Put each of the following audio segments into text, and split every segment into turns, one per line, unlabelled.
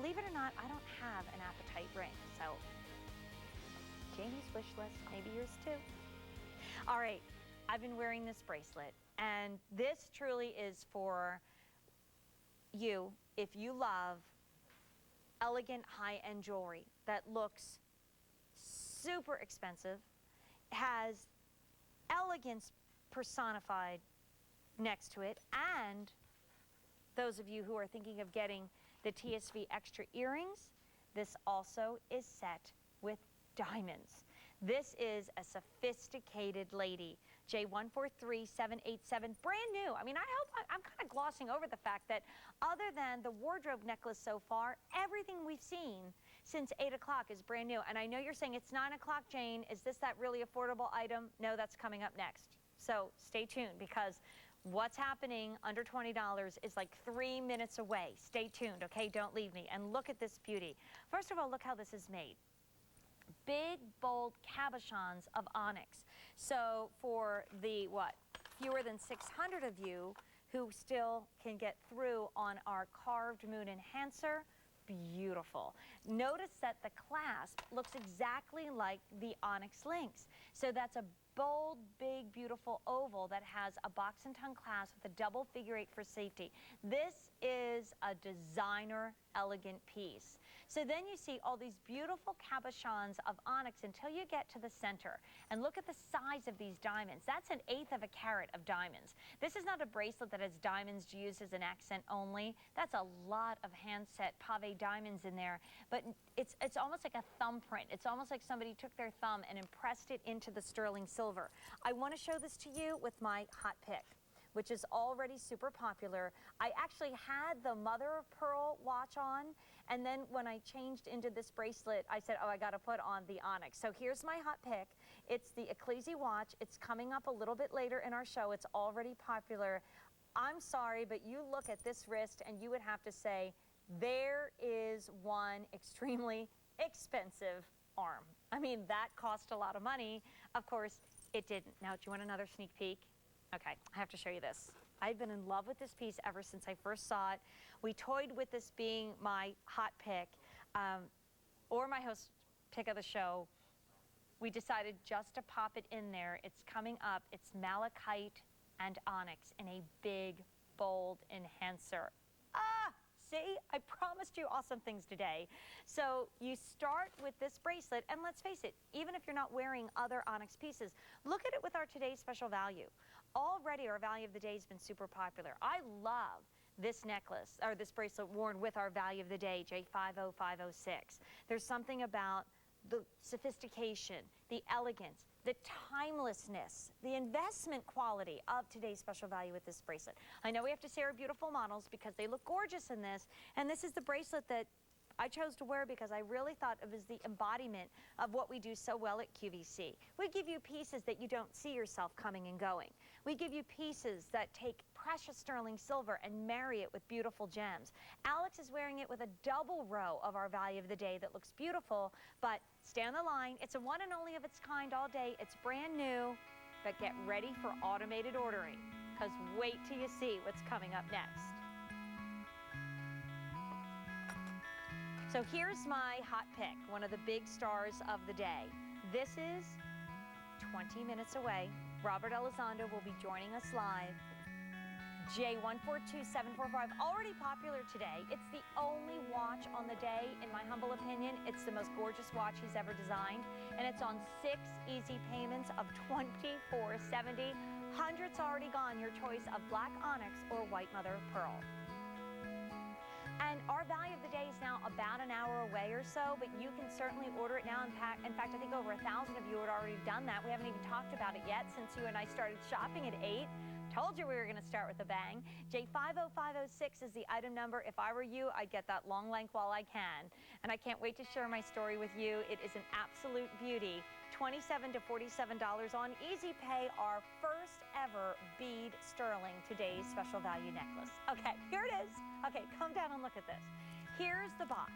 believe it or not, I don't have an appetite ring, so Jamie's wish list, maybe yours too. All right, I've been wearing this bracelet, and this truly is for you if you love elegant high-end jewelry that looks super expensive, has elegance personified next to it, and those of you who are thinking of getting the TSV extra earrings, this also is set with diamonds. This is a sophisticated lady. J143787, brand new. I mean, I'm kind of glossing over the fact that other than the wardrobe necklace so far, everything we've seen since 8 o'clock is brand new. And I know you're saying it's 9 o'clock, Jane. Is this that really affordable item? No, that's coming up next. So stay tuned, because what's happening under $20 is like 3 minutes away. Stay tuned, okay? Don't leave me. And look at this beauty. First of all, look how this is made. Big, bold cabochons of onyx. So for the, fewer than 600 of you who still can get through on our carved moon enhancer, beautiful. Notice that the clasp looks exactly like the onyx links. So that's a bold, big, beautiful oval that has a box and tongue clasp with a double figure 8 for safety. This is a designer, elegant piece. So then you see all these beautiful cabochons of onyx until you get to the center. And look at the size of these diamonds. That's 1/8 of a carat of diamonds. This is not a bracelet that has diamonds used as an accent only. That's a lot of hand-set pave diamonds in there. But it's almost like a thumbprint. It's almost like somebody took their thumb and impressed it into the sterling silver. I want to show this to you with my hot pick, which is already super popular. I actually had the mother of pearl watch on, and then when I changed into this bracelet, I said, oh, I got to put on the onyx. So here's my hot pick. It's the Creede watch. It's coming up a little bit later in our show. It's already popular. I'm sorry, but you look at this wrist and you would have to say, there is one extremely expensive arm. I mean, that cost a lot of money. Of course, it didn't. Now, do you want another sneak peek? Okay, I have to show you this. I've been in love with this piece ever since I first saw it. We toyed with this being my hot pick, or my host pick of the show. We decided just to pop it in there. It's coming up. It's malachite and onyx in a big, bold enhancer. See, I promised you awesome things today. So you start with this bracelet, and let's face it, even if you're not wearing other onyx pieces, look at it with our today's special value. Already our value of the day has been super popular. I love this necklace, or this bracelet worn with our value of the day, J50506. There's something about the sophistication, the elegance, the timelessness, the investment quality of today's special value with this bracelet. I know we have to say our beautiful models because they look gorgeous in this, and this is the bracelet that I chose to wear because I really thought it was the embodiment of what we do so well at QVC. We give you pieces that you don't see yourself coming and going. We give you pieces that take precious sterling silver and marry it with beautiful gems. Alex is wearing it with a double row of our value of the day that looks beautiful, but stay on the line. It's a one and only of its kind all day. It's brand new, but get ready for automated ordering, because wait till you see what's coming up next. So here's my hot pick, one of the big stars of the day. This is 20 minutes away. Robert Elizondo will be joining us live. J142745, already popular today. It's the only watch on the day, in my humble opinion. It's the most gorgeous watch he's ever designed, and it's on 6 easy payments of $24.70. Hundreds already gone. Your choice of black onyx or white mother of pearl. And our value of the day is now about an hour away or so, but you can certainly order it now. In fact, I think over 1,000 of you had already done that. We haven't even talked about it yet since you and I started shopping at 8. Told you we were going to start with a bang. J50506 is the item number. If I were you, I'd get that long length while I can. And I can't wait to share my story with you. It is an absolute beauty. $27 to $47 on Easy Pay, our first ever bead sterling today's special value necklace. Okay, here it is. Okay, come down and look at this. Here's the box,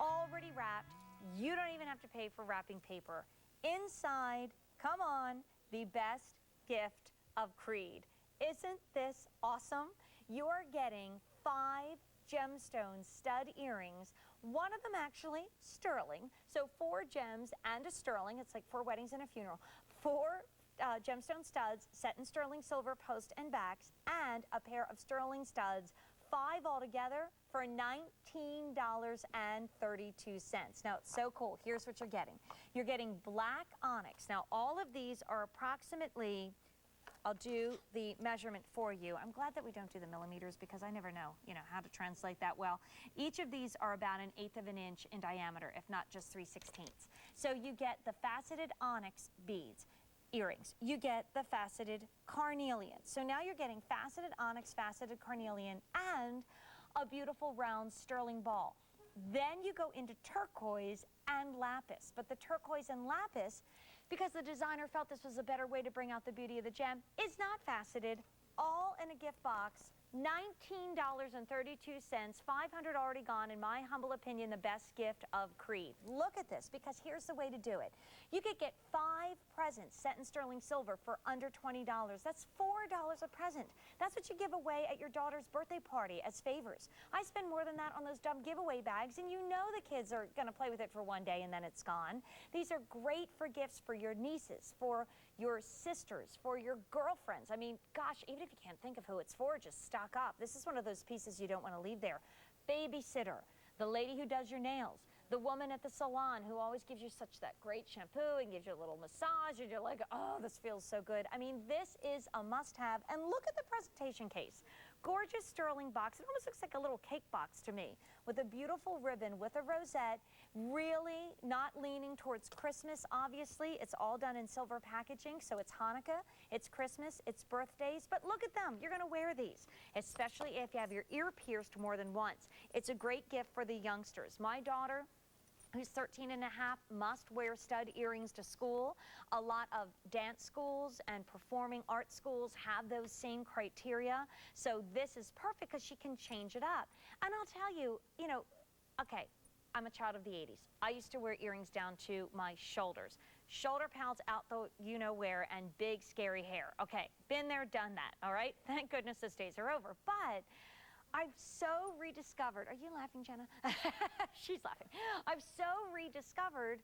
already wrapped. You don't even have to pay for wrapping paper. Inside, come on, the best gift of Creede. Isn't this awesome? You are getting 5 gemstone stud earrings. One of them actually sterling. So 4 gems and a sterling. It's like 4 weddings and a funeral. 4 gemstone studs set in sterling silver post and backs, and a pair of sterling studs, 5 altogether for $19.32. Now, it's so cool. Here's what you're getting. You're getting black onyx. Now, all of these are approximately, I'll do the measurement for you. I'm glad that we don't do the millimeters because I never know, how to translate that well. Each of these are about 1/8 of an inch in diameter, if not just 3/16. So you get the faceted onyx beads. Earrings. You get the faceted carnelian. So now you're getting faceted onyx, faceted carnelian, and a beautiful round sterling ball. Then you go into turquoise and lapis. But the turquoise and lapis, because the designer felt this was a better way to bring out the beauty of the gem, is not faceted, all in a gift box. $19.32, 500 already gone. In my humble opinion, the best gift of Creede. Look at this, because here's the way to do it. You could get 5 presents set in sterling silver for under $20. That's $4 a present. That's what you give away at your daughter's birthday party as favors. I spend more than that on those dumb giveaway bags, and the kids are going to play with it for one day and then it's gone. These are great for gifts for your nieces, for your sisters, for your girlfriends. I mean, gosh, even if you can't think of who it's for, just stock up. This is one of those pieces you don't want to leave there. Babysitter, the lady who does your nails, the woman at the salon who always gives you such that great shampoo and gives you a little massage, and you're like, oh, this feels so good. I mean, this is a must-have. And look at the presentation case. Gorgeous sterling box. It almost looks like a little cake box to me, with a beautiful ribbon with a rosette, really not leaning towards Christmas, obviously. It's all done in silver packaging, so it's Hanukkah, it's Christmas, it's birthdays, but look at them. You're going to wear these, especially if you have your ear pierced more than once. It's a great gift for the youngsters. My daughter, who's 13 and a half, must wear stud earrings to school. A lot of dance schools and performing arts schools have those same criteria. So this is perfect because she can change it up. And I'll tell you, okay, I'm a child of the 80s. I used to wear earrings down to my shoulders. Shoulder pads out the where, and big scary hair. Okay, been there, done that, all right? Thank goodness those days are over. But I've so rediscovered, are you laughing, Jenna? She's laughing. I've so rediscovered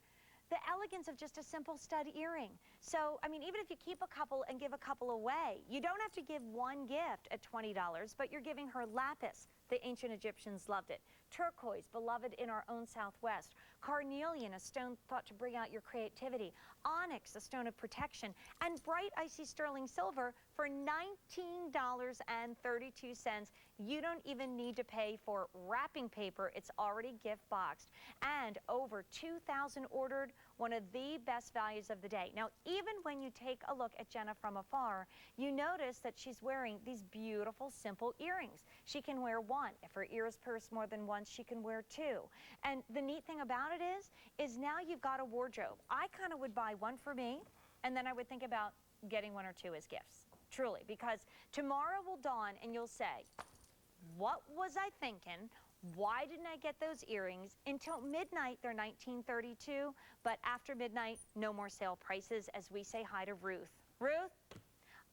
the elegance of just a simple stud earring. So, I mean, even if you keep a couple and give a couple away, you don't have to give one gift at $20, but you're giving her lapis. The ancient Egyptians loved it. Turquoise, beloved in our own Southwest. Carnelian, a stone thought to bring out your creativity. Onyx, a stone of protection. And bright, icy sterling silver for $19.32. You don't even need to pay for wrapping paper. It's already gift boxed. And over 2,000 ordered, one of the best values of the day. Now, even when you take a look at Jenna from afar, you notice that she's wearing these beautiful, simple earrings. She can wear one. If her ear is pierced more than once, she can wear 2. And the neat thing about it is now you've got a wardrobe. I kind of would buy one for me, and then I would think about getting 1 or 2 as gifts. Truly, because tomorrow will dawn and you'll say, what was I thinking? Why didn't I get those earrings? Until midnight, they're $19.32, but after midnight, no more sale prices, as we say hi to Ruth. Ruth,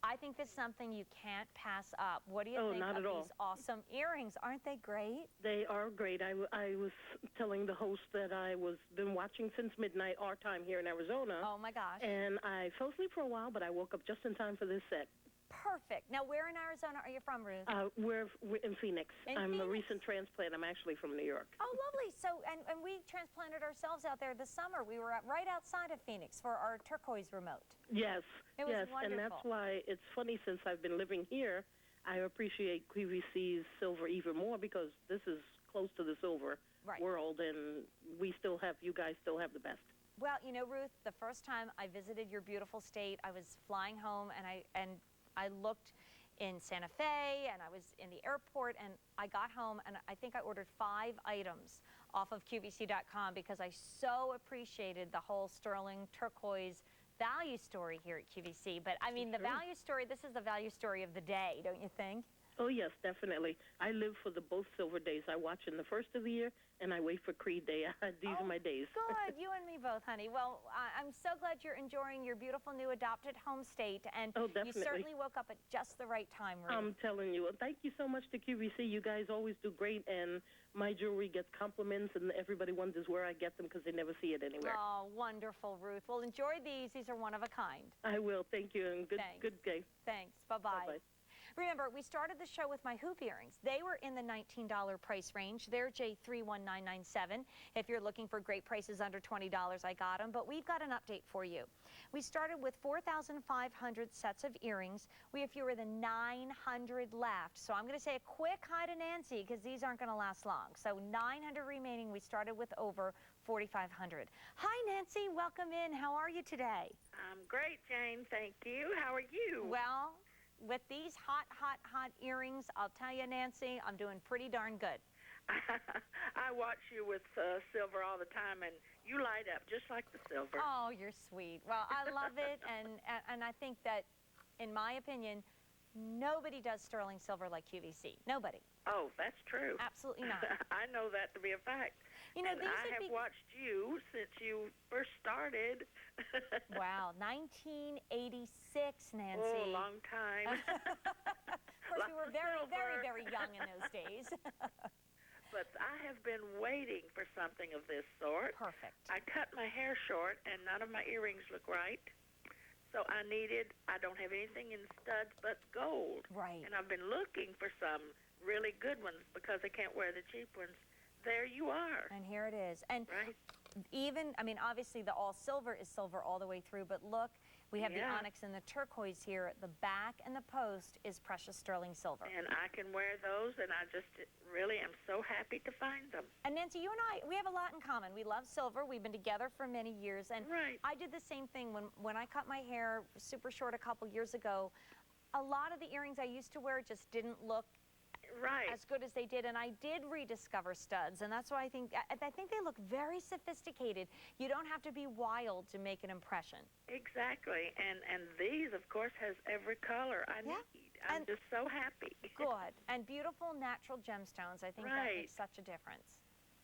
I think this is something you can't pass up. What do you think of these awesome earrings? Aren't they great?
They are great. I was telling the host that been watching since midnight our time here in Arizona.
Oh, my gosh.
And I fell asleep for a while, but I woke up just in time for this set.
Perfect. Now, where in Arizona are you from, Ruth?
We're in Phoenix. I'm
Phoenix?
a recent transplant. I'm actually from New York.
Oh, lovely. So, and we transplanted ourselves out there this summer. We were right outside of Phoenix for our turquoise remote.
Yes.
It was wonderful.
And that's why it's funny, since I've been living here, I appreciate QVC's silver even more, because this is close to the silver world, and you guys still have the best.
Well, Ruth, the first time I visited your beautiful state, I was flying home, and I looked in Santa Fe, and I was in the airport, and I got home, and I think I ordered 5 items off of QVC.com because I so appreciated the whole sterling turquoise value story here at QVC. But I mean, the value story, this is the value story of the day, don't you think?
Oh, yes, definitely. I live for the both silver days. I watch in the first of the year, and I wait for Creede Day. These are my days.
Good. You and me both, honey. Well, I'm so glad you're enjoying your beautiful new adopted home state, and
Oh, definitely.
you certainly woke up at just the right time, Ruth.
I'm telling you. Well, thank you so much to QVC. You guys always do great, and my jewelry gets compliments, and everybody wonders where I get them because they never see it anywhere.
Oh, wonderful, Ruth. Well, enjoy these. These are one of a kind.
I will. Thank you, and good day.
Thanks. Bye-bye.
Bye-bye.
Remember, we started the show with my hoop earrings. They were in the $19 price range. They're J31997. If you're looking for great prices under $20, I got them. But we've got an update for you. We started with 4,500 sets of earrings. We have fewer than 900 left. So I'm going to say a quick hi to Nancy because these aren't going to last long. So 900 remaining. We started with over 4,500. Hi, Nancy. Welcome in. How are you today?
I'm great, Jane. Thank you. How are you?
Well, with these hot earrings, I'll tell you, Nancy, I'm doing pretty darn good.
I watch you with silver all the time, and you light up just like the silver.
Oh, you're sweet. Well, I love it, and I think that, in my opinion, nobody does sterling silver like QVC. Nobody.
Oh, that's true.
Absolutely not.
I know that to be a fact.
You know,
and I have watched you since you first started.
Wow, 1986, Nancy.
Oh, a long time.
Of course, we were very young in those days.
But I have been waiting for something of this sort.
Perfect.
I cut my hair short, and none of my earrings look right. So I don't have anything in studs but gold.
Right.
And I've been looking for some really good ones because I can't wear the cheap ones. There you are.
And here it is. And
right.
Even, I mean, obviously the all silver is silver all the way through, but look, we have the onyx and the turquoise here. The back and the post is precious sterling silver.
And I can wear those, and I just really am so happy to find them.
And Nancy, you and I, we have a lot in common. We love silver. We've been together for many years. And I did the same thing when I cut my hair super short a couple years ago. A lot of the earrings I used to wear just didn't look as good as they did, and I did rediscover studs, and that's why I think they look very sophisticated. You don't have to be wild to make an impression.
Exactly, and these, of course, has every color I need. I'm just so happy.
Good, and beautiful natural gemstones. I think that makes such a difference.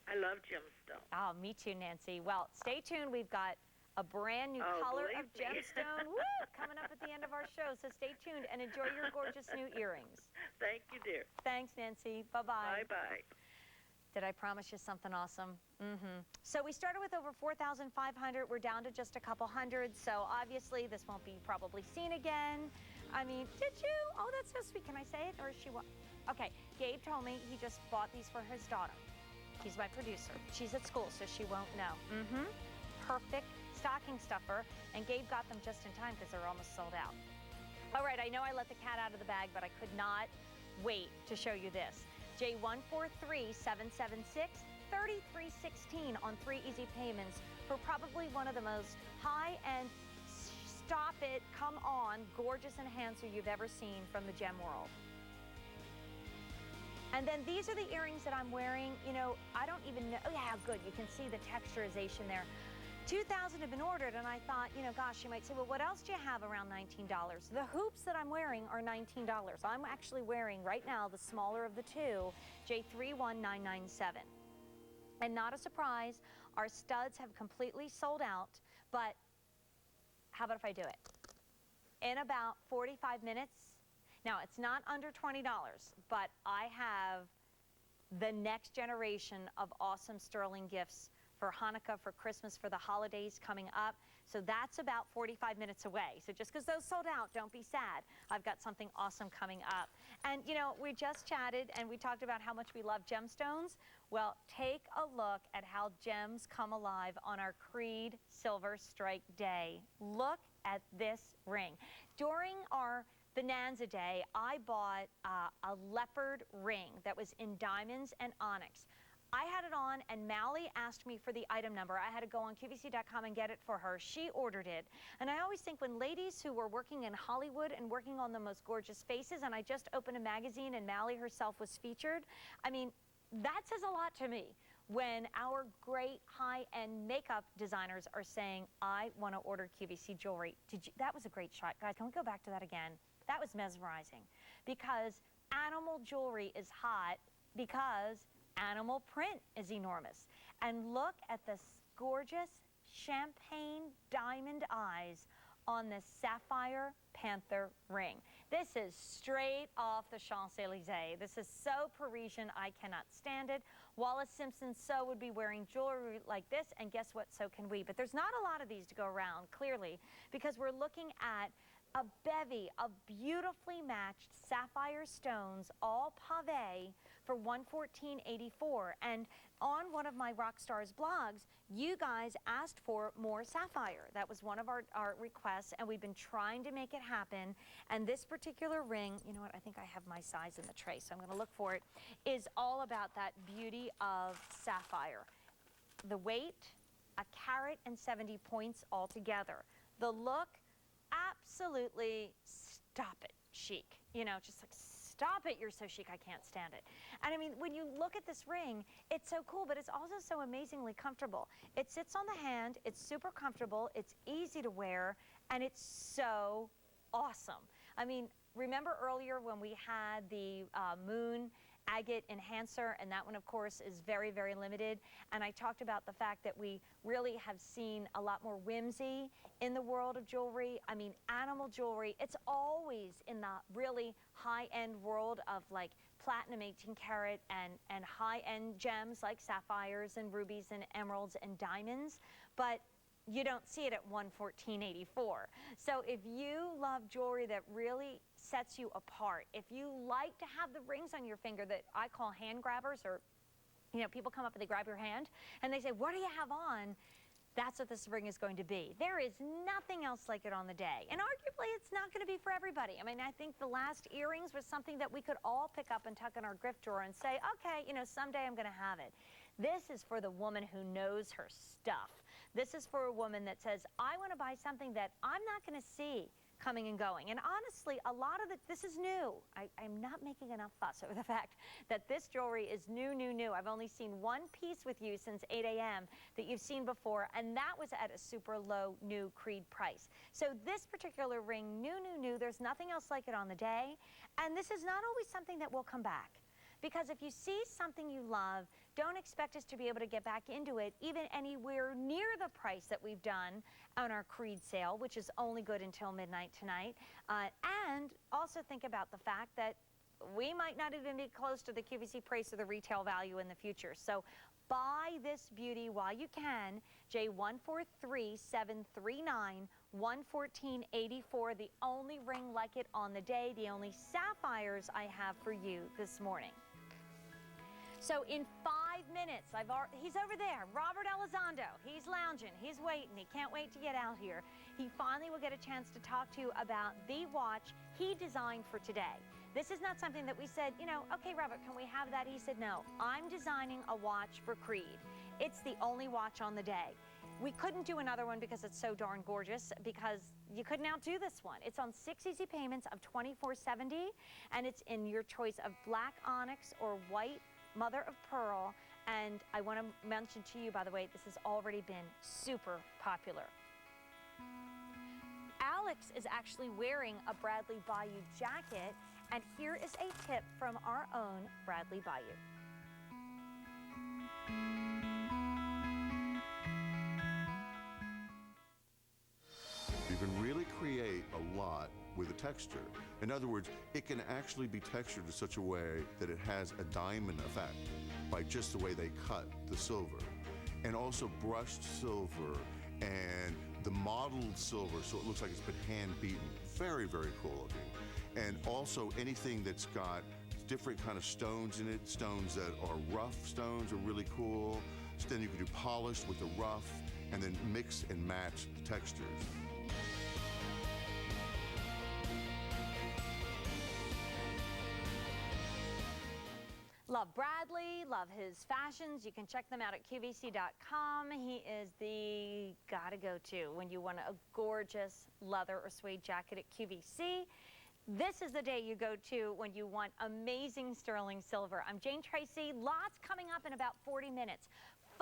I love gemstones.
Oh, me too, Nancy. Well, stay tuned. We've got a brand new color of gemstone coming up at the end of our show, so stay tuned and enjoy your gorgeous new earrings.
Thank you, dear.
Thanks, Nancy. Bye-bye.
Bye-bye.
Did I promise you something awesome? So we started with over 4,500. We're down to just a couple hundred, so obviously this won't be probably seen again. I mean, did you? Oh, that's so sweet. Can I say it, or is she? Okay, Gabe told me he just bought these for his daughter. He's my producer. She's at school, so she won't know. Perfect stocking stuffer, and Gabe got them just in time because they're almost sold out. All right, I know I let the cat out of the bag, but I could not wait to show you this. J143776 3316 on 3 easy payments for probably one of the most high-end, stop it, come on, gorgeous enhancer you've ever seen from the gem world. And then these are the earrings that I'm wearing. You know, I don't even know. Oh, yeah, good. You can see the texturization there. 2,000 have been ordered, and I thought, you know, gosh, you might say, well, what else do you have around $19? The hoops that I'm wearing are $19. I'm actually wearing right now the smaller of the two, J31997. And not a surprise, our studs have completely sold out, but how about if I do it? In about 45 minutes, now it's not under $20, but I have the next generation of awesome sterling gifts for Hanukkah, for Christmas, for the holidays coming up. So that's about 45 minutes away. So just because those sold out, don't be sad. I've got something awesome coming up. And you know, we just chatted and we talked about how much we love gemstones. Well, take a look at how gems come alive on our Creede Silver Strike Day. Look at this ring. During our Bonanza Day, I bought a leopard ring that was in diamonds and onyx. I had it on, and Mally asked me for the item number. I had to go on QVC.com and get it for her. She ordered it. And I always think when ladies who were working in Hollywood and working on the most gorgeous faces, and I just opened a magazine and Mally herself was featured, I mean, that says a lot to me when our great high-end makeup designers are saying, I want to order QVC jewelry. That was a great shot. Guys, can we go back to that again? That was mesmerizing because animal jewelry is hot because animal print is enormous. And look at this gorgeous champagne diamond eyes on this sapphire panther ring. This is straight off the Champs-Elysees. This is so Parisian, I cannot stand it. Wallace Simpson so would be wearing jewelry like this, and guess what, so can we. But there's not a lot of these to go around, clearly, because we're looking at a bevy of beautifully matched sapphire stones, all pavé, for $114.84. And on one of my Rockstars blogs, you guys asked for more sapphire. That was one of our requests, and we've been trying to make it happen. And this particular ring, you know what, I think I have my size in the tray, so I'm going to look for it, is all about that beauty of sapphire. The weight, 1.70 carats altogether. The look, absolutely stop it chic. You know, just like stop it, you're so chic, I can't stand it. And I mean, when you look at this ring, it's so cool, but it's also so amazingly comfortable. It sits on the hand, it's super comfortable, it's easy to wear, and it's so awesome. I mean, remember earlier when we had the moon agate enhancer, and that one of course is very, very limited, and I talked about the fact that we really have seen a lot more whimsy in the world of jewelry. I mean, animal jewelry, it's always in the really high-end world of like platinum 18 karat and high-end gems like sapphires and rubies and emeralds and diamonds, but you don't see it at $114.84. So if you love jewelry that really sets you apart, if you like to have the rings on your finger that I call hand grabbers, or you know, people come up and they grab your hand and they say, what do you have on? That's what this ring is going to be. There is nothing else like it on the day. And arguably, it's not going to be for everybody. I mean, I think the last earrings was something that we could all pick up and tuck in our gift drawer and say, okay, you know, someday I'm going to have it. This is for the woman who knows her stuff. This is for a woman that says, I want to buy something that I'm not going to see coming and going. And honestly, a lot of this is new. I'm not making enough fuss over the fact that this jewelry is new, new, new. I've only seen one piece with you since 8 a.m. that you've seen before, and that was at a super low new Creede price. So this particular ring, new, new, new, there's nothing else like it on the day. And this is not always something that will come back. Because if you see something you love, don't expect us to be able to get back into it even anywhere near the price that we've done on our Creede sale, which is only good until midnight tonight. And also think about the fact that we might not even be close to the QVC price or the retail value in the future. So buy this beauty while you can. J143739 $114.84, the only ring like it on the day, the only sapphires I have for you this morning. So in 5 minutes, he's over there, Robert Elizondo. He's lounging, he's waiting, he can't wait to get out here. He finally will get a chance to talk to you about the watch he designed for today. This is not something that we said, you know, okay, Robert, can we have that? He said, no, I'm designing a watch for Creede. It's the only watch on the day. We couldn't do another one because it's so darn gorgeous, because you couldn't outdo this one. It's on 6 easy payments of $24.70, and it's in your choice of black onyx or white mother of pearl. And I want to mention to you, by the way, this has already been super popular. Alex is actually wearing a Bradley Bayou jacket, and here is a tip from our own Bradley Bayou.
You can really create a lot with a texture. In other words, it can actually be textured in such a way that it has a diamond effect by just the way they cut the silver. And also brushed silver and the modeled silver, so it looks like it's been hand beaten. Very, very cool looking. And also anything that's got different kind of stones in it, stones that are rough stones are really cool. So then you can do polished with the rough and then mix and match the textures.
Love Bradley, love his fashions. You can check them out at QVC.com. He is the gotta go to when you want a gorgeous leather or suede jacket at QVC. This is the day you go to when you want amazing sterling silver. I'm Jane Tracy. Lots coming up in about 40 minutes.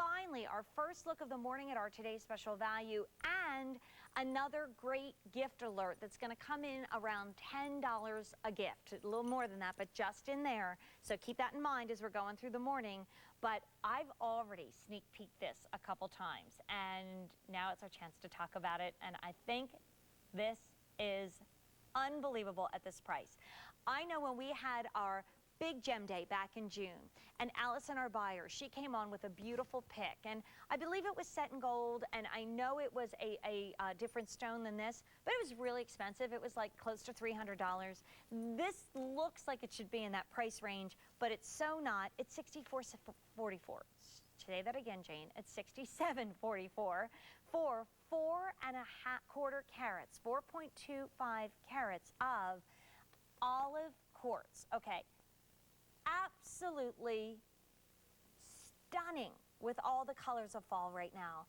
finally, our first look of the morning at our today's special value, and another great gift alert that's going to come in around $10 a gift. A little more than that, but just in there. So keep that in mind as we're going through the morning. But I've already sneak peeked this a couple times, and now it's our chance to talk about it. And I think this is unbelievable at this price. I know when we had our big gem day back in June, and Allison, our buyer, she came on with a beautiful pick, and I believe it was set in gold, and I know it was a different stone than this, but it was really expensive. It was like close to $300. This looks like it should be in that price range, but it's so not. It's $64.44. Say that again, Jane. It's $67.44 for 4.25 carats, 4.25 carats of olive quartz. Okay. Absolutely stunning with all the colors of fall right now.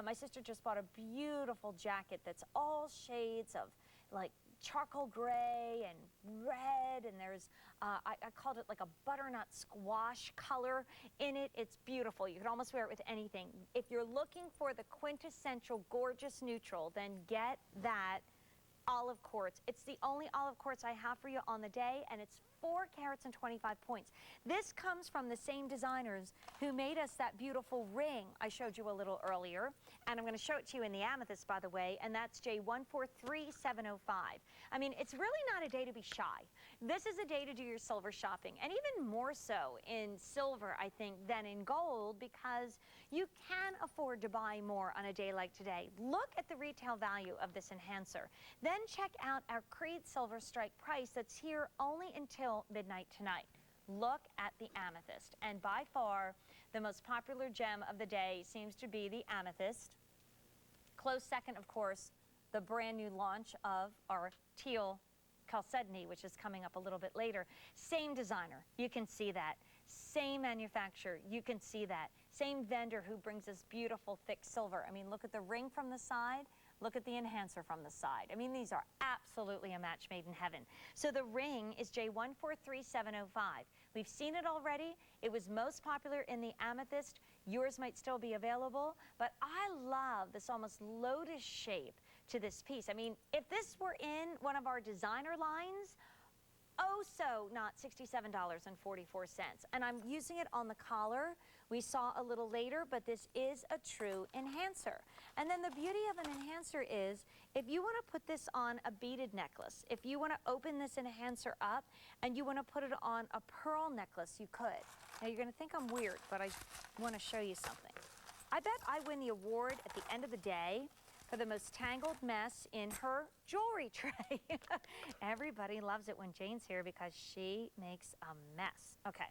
My sister just bought a beautiful jacket that's all shades of like charcoal gray and red, and there's, I called it like a butternut squash color in it. It's beautiful. You can almost wear it with anything. If you're looking for the quintessential gorgeous neutral, then get that olive quartz. It's the only olive quartz I have for you on the day, and it's 4 carats and 25 points. This comes from the same designers who made us that beautiful ring I showed you a little earlier, and I'm going to show it to you in the amethyst, by the way, and that's J143705. I mean, it's really not a day to be shy. This is a day to do your silver shopping, and even more so in silver, I think, than in gold, because you can afford to buy more on a day like today. Look at the retail value of this enhancer. Then check out our Creede Silver Strike price that's here only until midnight tonight. Look at the amethyst, and by far the most popular gem of the day seems to be the amethyst. Close second, of course, the brand new launch of our teal chalcedony, which is coming up a little bit later. Same designer, you can see that. Same manufacturer, you can see that. Same vendor who brings us beautiful thick silver. I mean, look at the ring from the side. Look at the enhancer from the side. I mean, these are absolutely a match made in heaven. So the ring is J143705. We've seen it already. It was most popular in the amethyst. Yours might still be available, but I love this almost lotus shape to this piece. I mean, if this were in one of our designer lines, oh so not $67.44. And I'm using it on the collar. We saw a little later, but this is a true enhancer. And then the beauty of an enhancer is, if you want to put this on a beaded necklace, if you want to open this enhancer up and you want to put it on a pearl necklace, you could. Now you're going to think I'm weird, but I want to show you something. I bet I win the award at the end of the day for the most tangled mess in her jewelry tray. Everybody loves it when Jane's here because she makes a mess. Okay,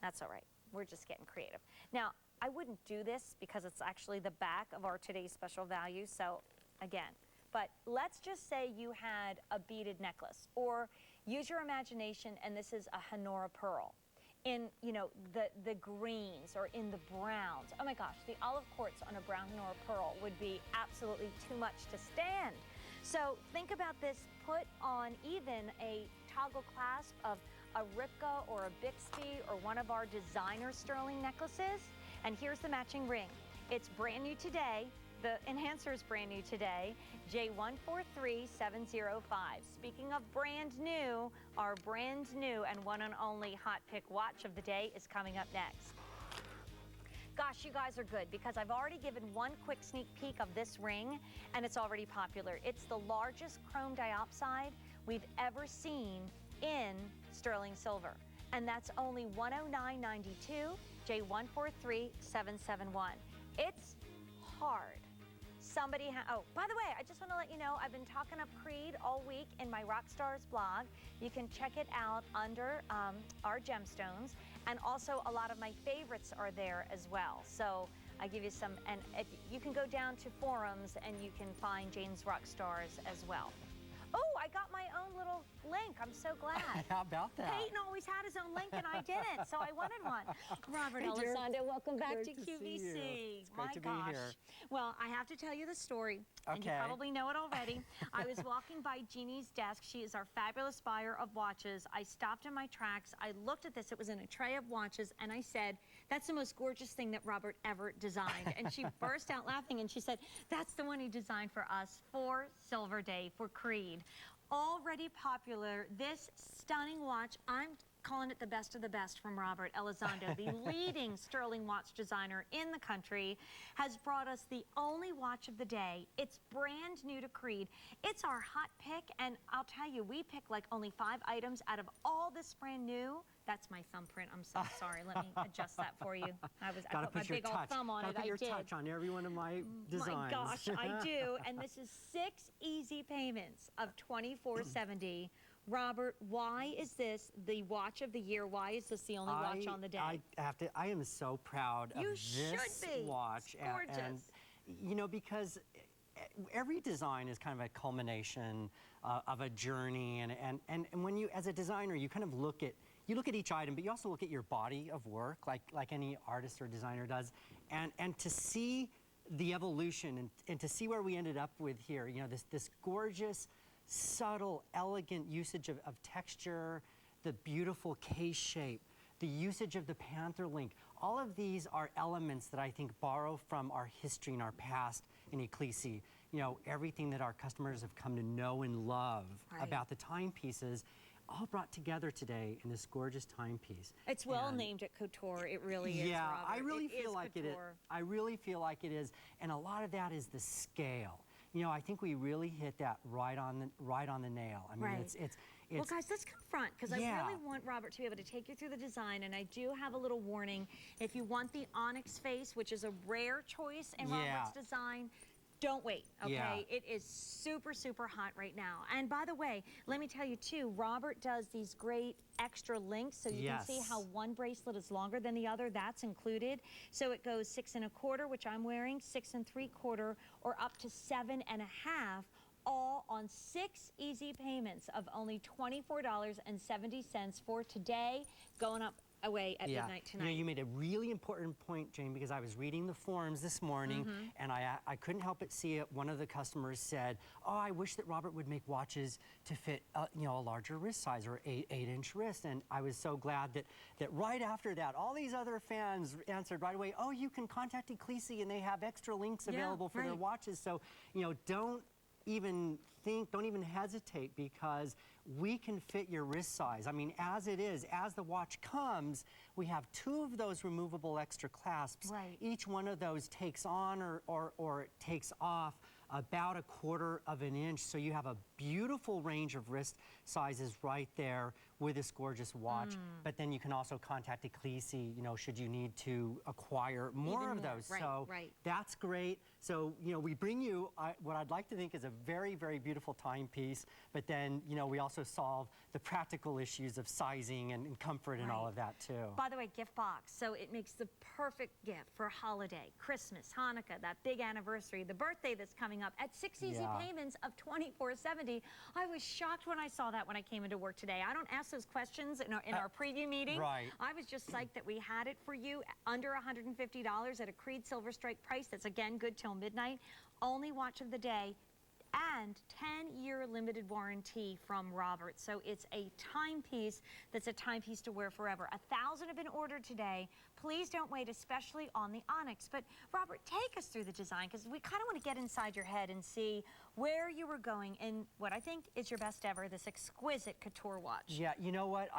that's all right. We're just getting creative. Now, I wouldn't do this because it's actually the back of our today's special value, so again, but let's just say you had a beaded necklace, or use your imagination and this is a Honora pearl in, you know, the greens or in the browns. Oh my gosh, the olive quartz on a brown Honora pearl would be absolutely too much to stand. So think about this, put on even a toggle clasp of a Ripka or a Bixby or one of our designer sterling necklaces, and here's the matching ring. It's brand new today. The enhancer is brand new today, J143705. Speaking of brand new, our brand new and one and only hot pick watch of the day is coming up next. Gosh, you guys are good because I've already given one quick sneak peek of this ring and it's already popular. It's the largest chrome diopside we've ever seen in sterling silver, and that's only $109.92, J143771. It's hard. Somebody oh, by the way, I just want to let you know, I've been talking up Creede all week in my Rockstars blog. You can check it out under our gemstones, and also a lot of my favorites are there as well. So I give you some, and you can go down to forums and you can find Jane's Rockstars as well. Oh, I got my own little link. I'm so glad.
How about that?
Peyton always had his own link and I didn't, so I wanted one. Robert
Hey, dear.
Elizondo, welcome back
Great
to
to see
QVC.
you. It's great
My
to be
gosh.
here.
Well, I have to tell you the story, and you
Okay.
probably know it already. I was walking by Jeannie's desk. She is our fabulous buyer of watches. I stopped in my tracks. I looked at this. It was in a tray of watches, and I said, "That's the most gorgeous thing that Robert ever designed." And she burst out laughing, and she said, "That's the one he designed for us for Silver Day, for Creede." Already popular, this stunning watch, I'm calling it the best of the best from Robert Elizondo, the leading sterling watch designer in the country, has brought us the only watch of the day. It's brand new to Creede. It's our hot pick, and I'll tell you, we picked like only 5 items out of all this brand new. That's my thumbprint. I'm so sorry. Let me adjust that for you. I
Gotta
put my
put your
big old
touch.
thumb on
Gotta
it.
put
I
your
did.
touch on every one of my designs.
My gosh, I do. And this is 6 easy payments of $24.70. Robert, why is this the watch of the year? Why is this the only watch on the day?
I am so proud of
You
this
should be.
watch.
It's gorgeous.
And, you know, because every design is kind of a culmination of a journey. And when you, as a designer, you kind of look at each item, but you also look at your body of work, like any artist or designer does. And to see the evolution and to see where we ended up with here, you know, this gorgeous, subtle, elegant usage of texture, the beautiful case shape, the usage of the panther link. All of these are elements that I think borrow from our history and our past in Ecclesi. You know, everything that our customers have come to know and love about the timepieces, all brought together today in this gorgeous timepiece.
It's well named at Couture. It really is,
Yeah,
Robert.
I really feel like it is.
Couture.
I really feel like it is, and a lot of that is the scale. You know, I think we really hit that right on the nail. I mean,
Right.
it's
Well, guys, let's confront, because I really want Robert to be able to take you through the design, and I do have a little warning. If you want the onyx face, which is a rare choice in Robert's design, don't wait, okay?
Yeah.
It is super, super hot right now. And by the way, let me tell you too, Robert does these great extra links, so you can see how one bracelet is longer than the other. That's included. So it goes 6 1/4, which I'm wearing, 6 3/4, or up to 7 1/2, all on 6 easy payments of only $24.70 for today, going up away at midnight tonight.
You know, you made a really important point, Jane, because I was reading the forums this morning, and I couldn't help but see it. One of the customers said, "Oh, I wish that Robert would make watches to fit, you know, a larger wrist size or 8-inch wrist." And I was so glad that right after that, all these other fans answered right away, "Oh, you can contact Ecclesi, and they have extra links available for their watches." So, you know, don't even hesitate, because we can fit your wrist size. I mean, as it is, as the watch comes, we have 2 of those removable extra clasps.
Right.
Each one of those takes on or it takes off about 1/4 of an inch. So you have a beautiful range of wrist sizes right there with this gorgeous watch. But then you can also contact Ecclesi, you know, should you need to acquire more of those. So that's great. So, you know, we bring you what I'd like to think is a very, very beautiful timepiece, but then, you know, we also solve the practical issues of sizing and comfort and all of that too.
By the way, gift box. So it makes the perfect gift for holiday, Christmas, Hanukkah, that big anniversary, the birthday that's coming up at 6 easy payments of $24.70. I was shocked when I saw that when I came into work today. I don't ask those questions in our preview meeting.
Right.
I was just psyched that we had it for you under $150 at a Creede Silver Strike price. That's again good till midnight. Only watch of the day. And 10-year limited warranty from Robert. So it's a timepiece that's a timepiece to wear forever. 1,000 have been ordered today. Please don't wait, especially on the onyx. But Robert, take us through the design, because we kind of want to get inside your head and see where you were going in what I think is your best ever, this exquisite couture watch.
Yeah, you know what?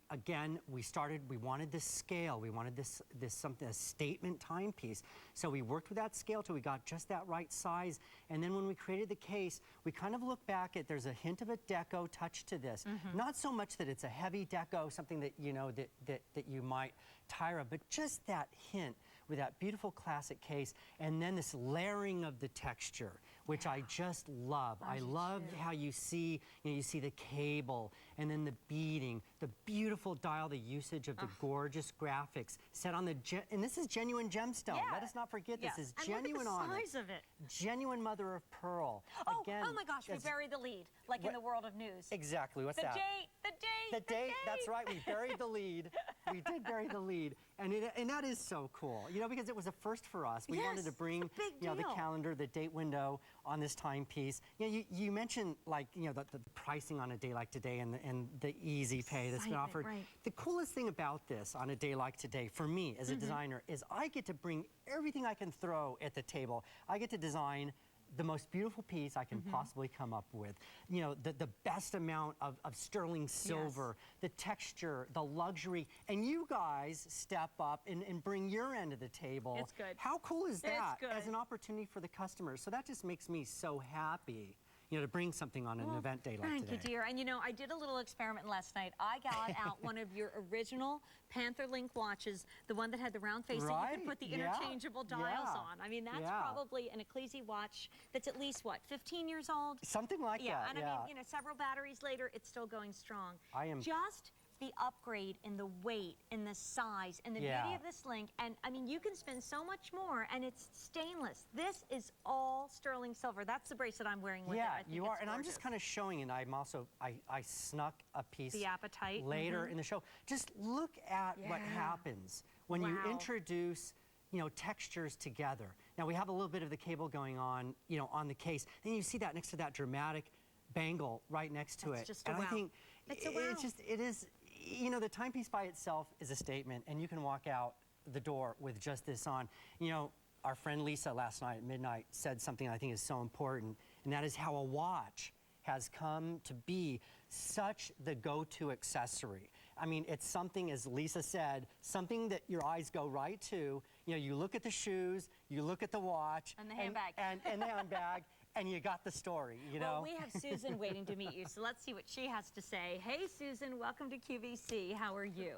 Again, we wanted this scale. We wanted this something, a statement timepiece. So we worked with that scale till we got just that right size. And then when we created the case, we kind of look back at, there's a hint of a deco touch to this. Not so much that it's a heavy deco, something that, you know, that you might tire of, but just that hint with that beautiful classic case, and then this layering of the texture which I just love. I love how you see, you see the cable and then the beading, the beautiful dial, the usage of the gorgeous graphics set on the, and this is genuine gemstone.
Yeah.
Let us not forget this is
And
genuine
look at
on
the
it.
size of it.
Genuine mother of pearl.
Oh,
Again,
oh my gosh, we
that's-
buried the lead, like in the world of news.
Exactly, what's
The
that?
date, the date,
The date, that's right, we buried the lead. We did bury the lead, and that is so cool, you know, because it was a first for us. We wanted to bring,
it's a big
you know, the
deal.
calendar, the date window on this timepiece. You know, you mentioned, like, you know, the pricing on a day like today and the easy pay that's been
Excitement,
offered.
right.
The coolest thing about this on a day like today, for me as a designer, is I get to bring everything I can throw at the table. I get to design the most beautiful piece I can possibly come up with. You know, the best amount of sterling silver, the texture, the luxury, and you guys step up and bring your end of the table.
It's good.
How cool is that
good.
as an opportunity for the customers? So that just makes me so happy, you know, to bring something on an event day like
Thank
today.
you, dear. And you know, I did a little experiment last night. I got out one of your original Panther Link watches, the one that had the round face that you
Right,
could put the
yeah,
interchangeable dials
yeah,
on. I mean, that's
yeah.
probably an Ecclesi watch that's at least, what, 15 years old?
Something like that,
And I mean, you know, several batteries later, it's still going strong.
I am-
Just the upgrade in the weight, in the size, and the beauty of this link. And I mean, you can spend so much more, and it's stainless. This is all sterling silver. That's the bracelet I'm wearing with it. I think
you
it's
are, and I'm just
gorgeous.
kind of showing, and I'm also, I snuck a piece
The appetite,
later in the show. Just look at what happens when you
Wow.
introduce, you know, textures together. Now we have a little bit of the cable going on, you know, on the case. Then you see that next to that dramatic bangle right next to
That's
it.
just a
and
wow.
I think
It's a wow.
it is, you know, the timepiece by itself is a statement, and you can walk out the door with just this on. You know, our friend Lisa last night at midnight said something I think is so important, and that is how a watch has come to be such the go-to accessory. I mean, it's something, as Lisa said, something that your eyes go right to. You know, you look at the shoes, you look at the watch.
And the handbag.
And the handbag, and you got the story, you know?
Well, we have Susan waiting to meet you, so let's see what she has to say. Hey, Susan, welcome to QVC. How are you?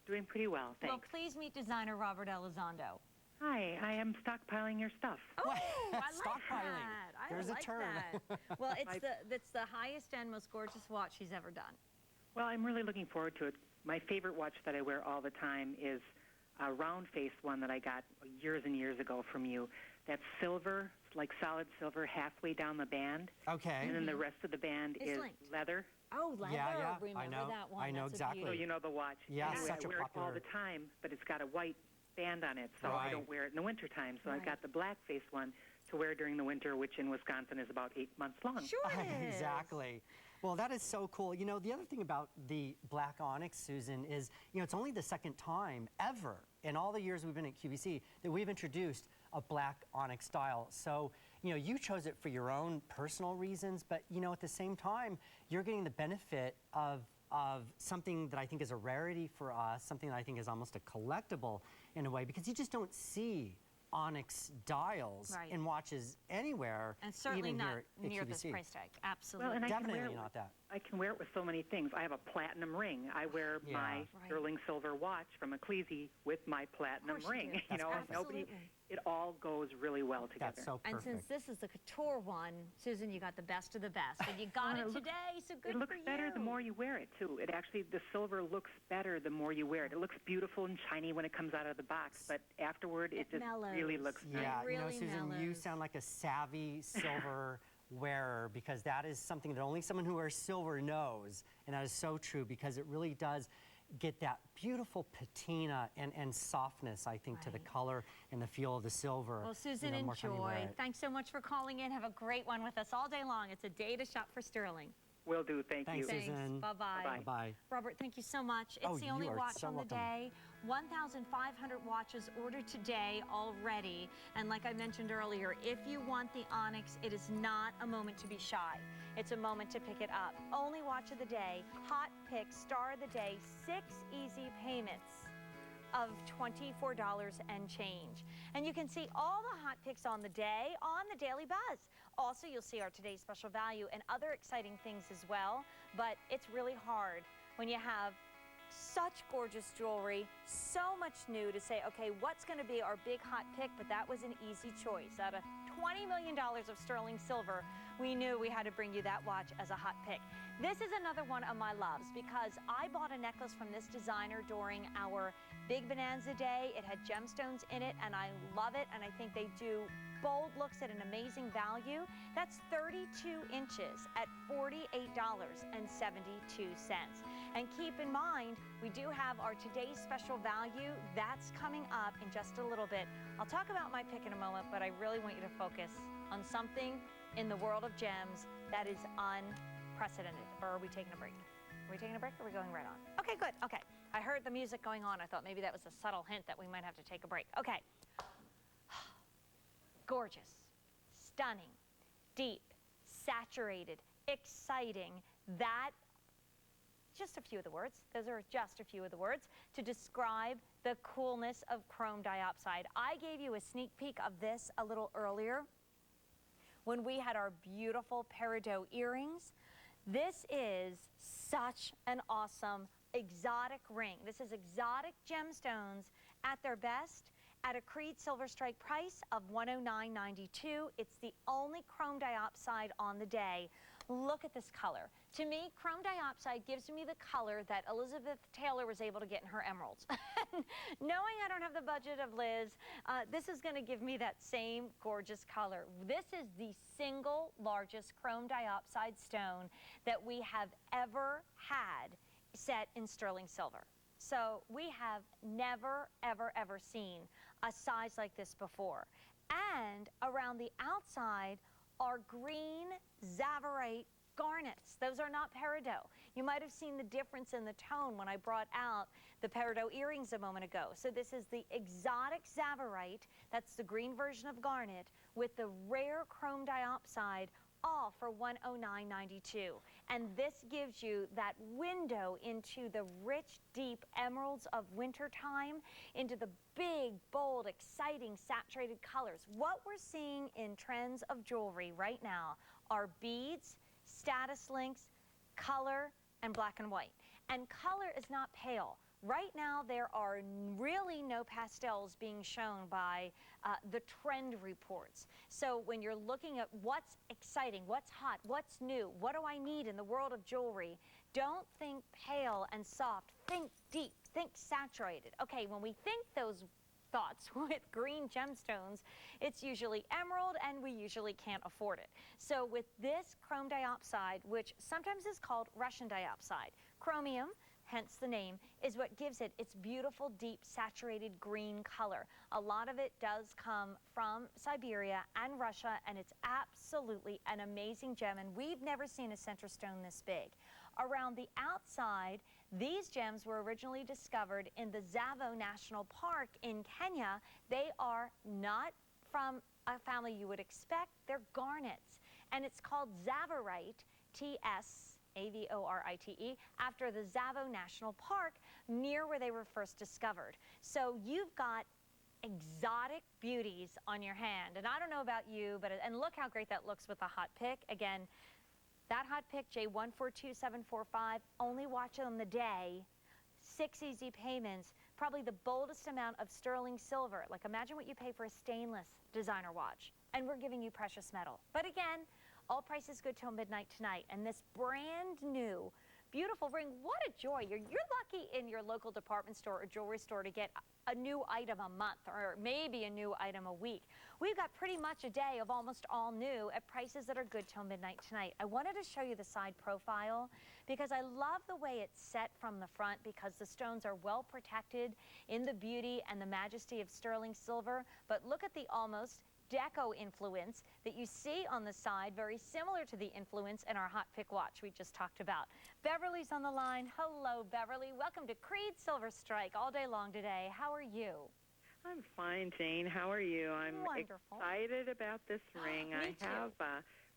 Doing pretty well, thanks.
Well, please meet designer Robert Elizondo.
Hi, I am stockpiling your stuff.
Oh, I like
Stockpiling.
that. I
There's a
like
term.
that. Well, it's the highest end, most gorgeous watch she's ever done.
Well, I'm really looking forward to it. My favorite watch that I wear all the time is a round-faced one that I got years and years ago from you. That's silver, like solid silver, halfway down the band.
Okay.
And then the rest of the band
It's
is
linked.
leather.
Oh, leather.
Yeah,
Remember
I know.
that one.
I know
That's a
exactly.
So
beauty.
you know the watch.
Yeah,
anyway,
such
I
a
wear it all
popular-
the time, but it's got a white band on it, so
Right.
I don't wear it in the wintertime. So
Right.
I got the black-faced one to wear during the winter, which in Wisconsin is about 8 months long.
Sure it is.
Exactly. Well, that is so cool. You know, the other thing about the black onyx, Susan, is, you know, it's only the second time ever in all the years we've been at QVC that we've introduced a black onyx style. So, you know, you chose it for your own personal reasons, but, you know, at the same time, you're getting the benefit of something that I think is a rarity for us, something that I think is almost a collectible in a way, because you just don't see onyx dials
Right.
in watches anywhere,
And certainly
even
not
here at
near this
QVC.
price tag. Absolutely.
Well, and I can wear
Definitely
it
not that.
I can wear it with so many things. I have a platinum ring. I wear
Yeah.
my
Right.
sterling silver watch from Ecclesi with my platinum
Of course you
ring.
do.
You
That's
know,
perfect.
nobody.
Absolutely.
It all goes really well together.
That's so perfect.
And since this is the couture one, Susan, you got the best of the best. And you got
Well,
it
it looks-
today, so good
It looks
for you.
better the more you wear it too. It actually, the silver looks better the more you wear it. It looks beautiful and shiny when it comes out of the box, but afterward it just really
mellows.
looks nice.
Yeah, you know,
really
Susan, you
mellows.
sound like a savvy silver wearer, because that is something that only someone who wears silver knows, and that is so true, because it really does get that beautiful patina and softness, I think, to the
Right.
color and the feel of the silver.
Well, Susan,
more time you wear
enjoy.
it.
Thanks so much for calling in. Have a great one with us all day long. It's a day to shop for sterling.
Will do. Thank
Thanks,
you.
Susan.
Bye-bye.
Bye-bye.
Bye-bye.
Robert, thank you so much. It's
Oh,
the
you
only
are
watch
so
on the
welcome.
day. 1,500 watches ordered today already. And like I mentioned earlier, if you want the Onyx, it is not a moment to be shy. It's a moment to pick it up. Only watch of the day, hot pick, star of the day, 6 easy payments of $24 and change. And you can see all the hot picks on the day on the Daily Buzz. Also, you'll see our today's special value and other exciting things as well. But it's really hard when you have Such gorgeous jewelry, so much new to say, okay, what's going to be our big hot pick? But that was an easy choice. Out of $20 million of sterling silver, we knew we had to bring you that watch as a hot pick. This is another one of my loves because I bought a necklace from this designer during our Big Bonanza Day. It had gemstones in it, and I love it, and I think they do bold looks at an amazing value. That's 32 inches at $48.72. And keep in mind, we do have our today's special value. That's coming up in just a little bit. I'll talk about my pick in a moment, but I really want you to focus on something in the world of gems that is unprecedented. Or are we taking a break? Are we taking a break or are we going right on? Okay, good. Okay. I heard the music going on. I thought maybe that was a subtle hint that we might have to take a break. Okay. Gorgeous, stunning, deep, saturated, exciting. That, just a few of the words. Those are just a few of the words to describe the coolness of chrome diopside. I gave you a sneak peek of this a little earlier when we had our beautiful peridot earrings. This is such an awesome exotic ring. This is exotic gemstones at their best at a Creede silver strike price of $109.92. It's the only chrome diopside on the day. Look at this color. To me, chrome diopside gives me the color that Elizabeth Taylor was able to get in her emeralds. Knowing I don't have the budget of Liz, this is going to give me that same gorgeous color. This is the single largest chrome diopside stone that we have ever had set in sterling silver. So we have never, ever, ever seen a size like this before. And around the outside are green Zavarite garnets. Those are not peridot. You might have seen the difference in the tone when I brought out the peridot earrings a moment ago. So this is the exotic Zavarite, that's the green version of garnet, with the rare chrome diopside, all for $109.92. And this gives you that window into the rich, deep emeralds of wintertime, into the big, bold, exciting, saturated colors. What we're seeing in trends of jewelry right now are beads, status links, color, and black and white. And color is not pale. Right now, there are really no pastels being shown by the trend reports. So when you're looking at what's exciting, what's hot, what's new, what do I need in the world of jewelry, don't think pale and soft. Think deep, think saturated. Okay, when we think those thoughts with green gemstones, it's usually emerald, and we usually can't afford it. So with this chrome diopside, which sometimes is called Russian diopside, chromium, hence the name, is what gives it its beautiful, deep, saturated green color. A lot of it does come from Siberia and Russia, and it's absolutely an amazing gem, and we've never seen a center stone this big. Around the outside, these gems were originally discovered in the Tsavo National Park in Kenya. They are not from a family you would expect. They're garnets, and it's called Zavorite, T-S-A-V-O-R-I-T-E, after the Tsavo National Park near where they were first discovered. So you've got exotic beauties on your hand, and I don't know about you, but and look how great that looks with a hot pick. Again, that hot pick, J142745, only watch on the day, 6 easy payments, probably the boldest amount of sterling silver. Like, imagine what you pay for a stainless designer watch, and we're giving you precious metal. But again, all prices good till midnight tonight, and this brand new beautiful ring, what a joy. You're lucky in your local department store or jewelry store to get a new item a month, or maybe a new item a week. We've got pretty much a day of almost all new at prices that are good till midnight tonight. I wanted to show you the side profile because I love the way it's set from the front, because the stones are well protected in the beauty and the majesty of sterling silver. But look at the almost deco influence that you see on the side, very similar to the influence in our hot pick watch we just talked about. Beverly's on the line. Hello, Beverly. Welcome to Creede Silver Strike all day long today. How are you?
I'm fine, Jane. How are you? I'm
wonderful.
Excited about this ring.
Me too.
I have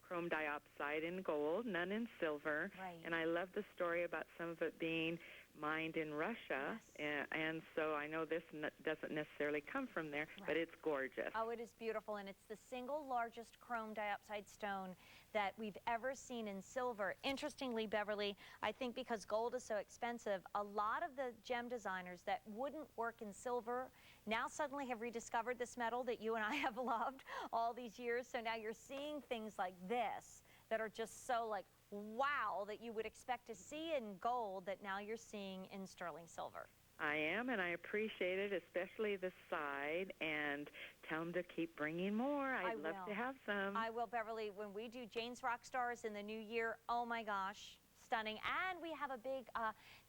chrome diopside in gold, none in silver.
Right.
And I love the story about some of it being mined in Russia,
Yes.
and so I know this doesn't necessarily come from there, but it's gorgeous.
Oh, it is beautiful, and it's the single largest chrome diopside stone that we've ever seen in silver. Interestingly, Beverly, I think because gold is so expensive, a lot of the gem designers that wouldn't work in silver now suddenly have rediscovered this metal that you and I have loved all these years. So now you're seeing things like this that are just so like, wow, that you would expect to see in gold that now you're seeing in sterling silver.
I am, and I appreciate it, especially the side, and tell them to keep bringing more. I'd love to have some.
I will, Beverly. When we do Jane's Rock Stars in the new year, oh my gosh, stunning. And we have a big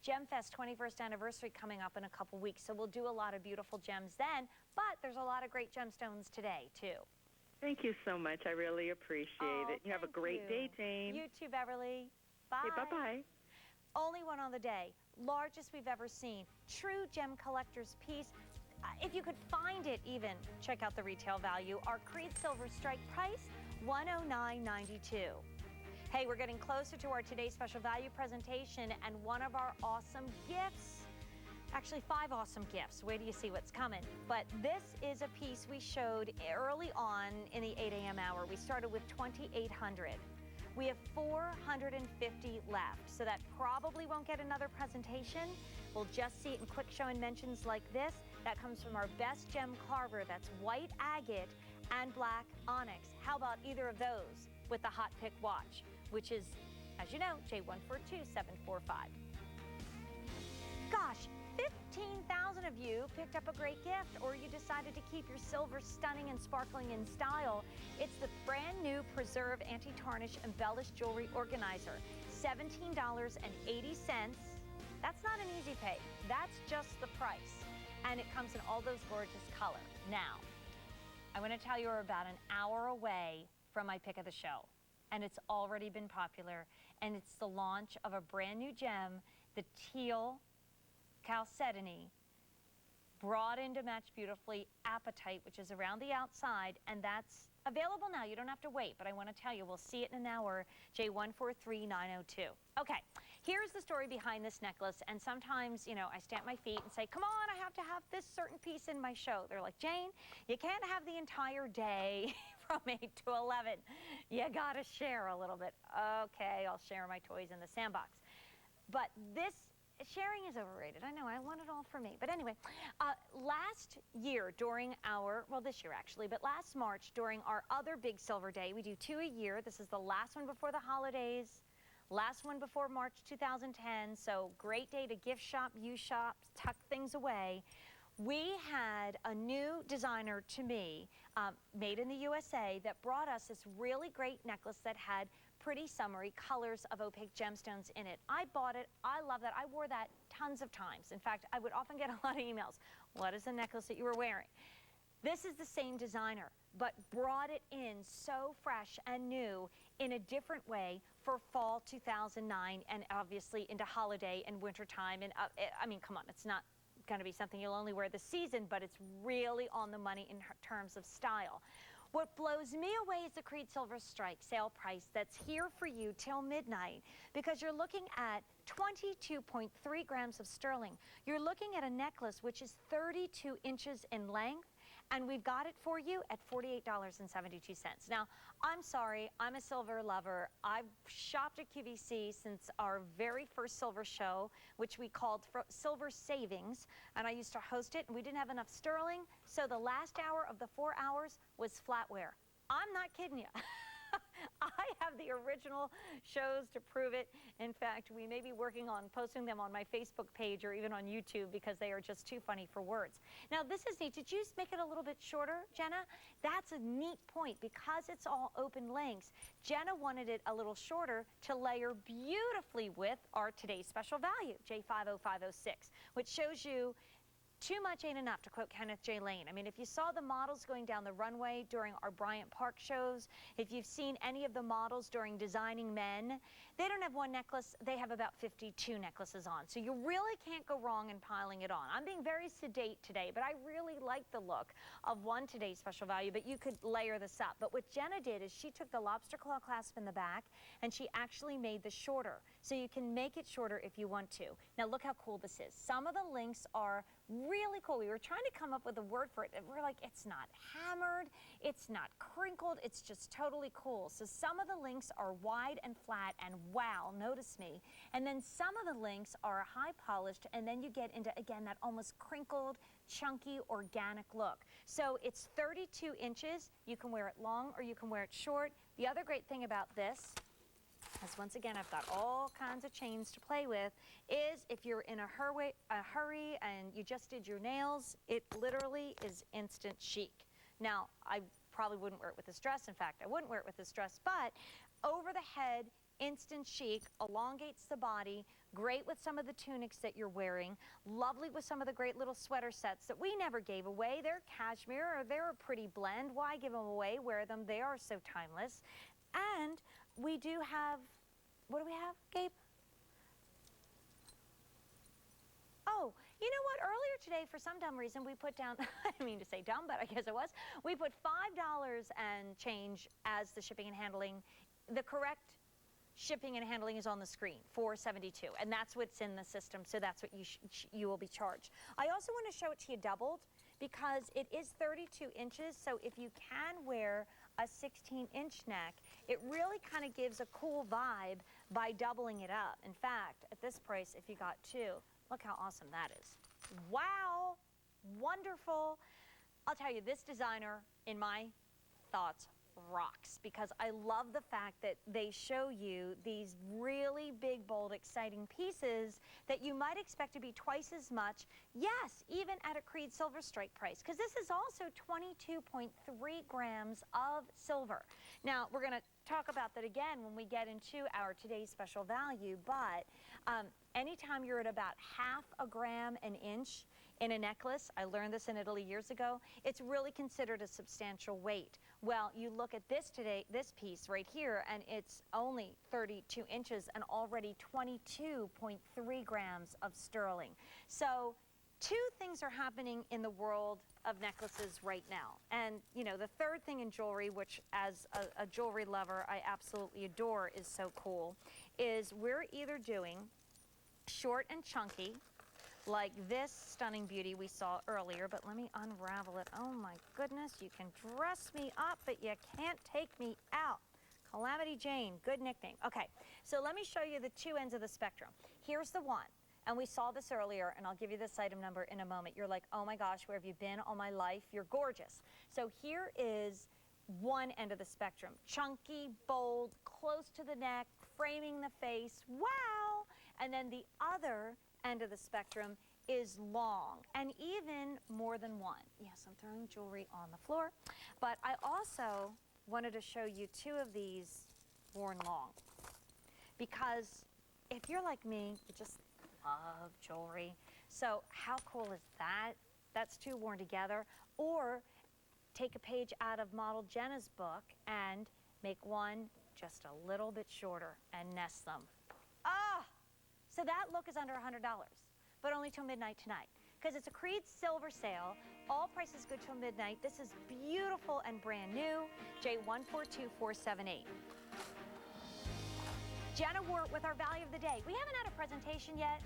Gem Fest 21st anniversary coming up in a couple weeks, so we'll do a lot of beautiful gems then, but there's a lot of great gemstones today, too.
Thank you so much. I really appreciate it. You have a great day, Jane.
You too, Beverly. Bye.
Okay, bye-bye.
Only one on the day. Largest we've ever seen. True gem collector's piece. If you could find it even, check out the retail value. Our Creede Silver Strike price, $109.92. Hey, we're getting closer to our today's special value presentation, and one of our awesome gifts, actually 5 awesome gifts. Wait till you see what's coming. But this is a piece we showed early on in the 8 a.m. hour. We started with 2,800. We have 450 left, so that probably won't get another presentation. We'll just see it in quick show and mentions like this. That comes from our best gem carver. That's white agate and black onyx. How about either of those with the hot pick watch, which is, as you know, J142745. Gosh, 15,000 of you picked up a great gift, or you decided to keep your silver stunning and sparkling in style. It's the brand new Preserve Anti-Tarnish Embellished Jewelry Organizer, $17.80. That's not an easy pay. That's just the price. And it comes in all those gorgeous colors. Now, I want to tell you we're about an hour away from my pick of the show, and it's already been popular, and it's the launch of a brand new gem, the teal chalcedony, brought in to match beautifully apatite, which is around the outside, and that's available now. You don't have to wait, but I want to tell you, we'll see it in an hour, J143902. Okay, here's the story behind this necklace, and sometimes, you know, I stamp my feet and say, come on, I have to have this certain piece in my show. They're like, Jane, you can't have the entire day from 8 to 11. You gotta share a little bit. Okay, I'll share my toys in the sandbox. But this sharing is overrated. I know, I want it all for me. But anyway, last year during our, well, this year actually, but last March during our other big silver day, we do 2 a year. This is the last one before the holidays, last one before March 2010. So great day to gift shop, use shop, tuck things away. We had a new designer to me, made in the USA, that brought us this really great necklace that had pretty summery colors of opaque gemstones in it. I bought it. I love that. I wore that tons of times. In fact, I would often get a lot of emails. What is the necklace that you were wearing? This is the same designer, but brought it in so fresh and new in a different way for fall 2009 and obviously into holiday and wintertime. And I mean, come on, it's not going to be something you'll only wear this season, but it's really on the money in terms of style. What blows me away is the Creede Silver Strike sale price that's here for you till midnight, because you're looking at 22.3 grams of sterling. You're looking at a necklace which is 32 inches in length, and we've got it for you at $48.72. Now, I'm sorry, I'm a silver lover. I've shopped at QVC since our very first silver show, which we called Silver Savings, and I used to host it, and we didn't have enough sterling, so the last hour of the 4 hours was flatware. I'm not kidding you. I have the original shows to prove it. In fact, we may be working on posting them on my Facebook page or even on YouTube because they are just too funny for words. Now, this is neat. Did you make it a little bit shorter, Jenna? That's a neat point. Because it's all open lengths, Jenna wanted it a little shorter to layer beautifully with our today's special value, J50506, which shows you Too much ain't enough, to quote Kenneth J. Lane. I mean, if you saw the models going down the runway during our Bryant Park shows, if you've seen any of the models during Designing Men, they don't have one necklace, they have about 52 necklaces on. So you really can't go wrong in piling it on. I'm being very sedate today, but I really like the look of one today's special value, but you could layer this up. But what Jenna did is she took the lobster claw clasp in the back and she actually made this shorter. So you can make it shorter if you want to. Now look how cool this is. Some of the links are really cool. We were trying to come up with a word for it, and we're like, it's not hammered, it's not crinkled, it's just totally cool. So some of the links are wide and flat and wow, notice me. And then some of the links are high polished, and then you get into, again, that almost crinkled, chunky, organic look. So it's 32 inches. You can wear it long or you can wear it short. The other great thing about this, as once again I've got all kinds of chains to play with, is if you're in a hurry and you just did your nails, it literally is instant chic. Now, I probably wouldn't wear it with this dress. In fact, I wouldn't wear it with this dress, but over the head, instant chic, elongates the body, great with some of the tunics that you're wearing, lovely with some of the great little sweater sets that we never gave away. They're cashmere, or they're a pretty blend. Why give them away? Wear them. They are so timeless. And we do have, what do we have, Gabe? Oh, you know what? Earlier today, for some dumb reason, we put down, I didn't mean to say dumb, but I guess it was, we put $5 and change as the shipping and handling. The correct shipping and handling is on the screen, $4.72, and that's what's in the system, so that's what you will be charged. I also want to show it to you doubled, because it is 32 inches, so if you can wear a 16-inch neck, it really kind of gives a cool vibe by doubling it up. In fact, at this price, if you got two, look how awesome that is. Wow, wonderful. I'll tell you, this designer, in my thoughts, rocks, because I love the fact that they show you these really big, bold, exciting pieces that you might expect to be twice as much, yes, even at a Creede silver strike price, because this is also 22.3 grams of silver. Now, we're going to talk about that again when we get into our today's special value, but anytime you're at about half a gram an inch in a necklace, I learned this in Italy years ago, it's really considered a substantial weight. Well, you look at this today, this piece right here, and it's only 32 inches and already 22.3 grams of sterling. So two things are happening in the world of necklaces right now. And, you know, the third thing in jewelry, which as a jewelry lover I absolutely adore, is so cool, is we're either doing short and chunky, like this stunning beauty we saw earlier, but let me unravel it. Oh my goodness, you can dress me up, but you can't take me out. Calamity Jane, good nickname. Okay, so let me show you the two ends of the spectrum. Here's the one, and we saw this earlier, and I'll give you this item number in a moment. You're like, oh my gosh, where have you been all my life? You're gorgeous. So here is one end of the spectrum. Chunky, bold, close to the neck, framing the face, wow! And then the other end of the spectrum is long, and even more than one. Yes, I'm throwing jewelry on the floor, but I also wanted to show you two of these worn long, because if you're like me, you just love jewelry. So how cool is that? That's two worn together. Or take a page out of model Jenna's book and make one just a little bit shorter and nest them. Ah! So that look is under $100, but only till midnight tonight, because it's a Creede silver sale. All prices good till midnight. This is beautiful and brand new. J142478. Jenna wore it with our value of the day. We haven't had a presentation yet,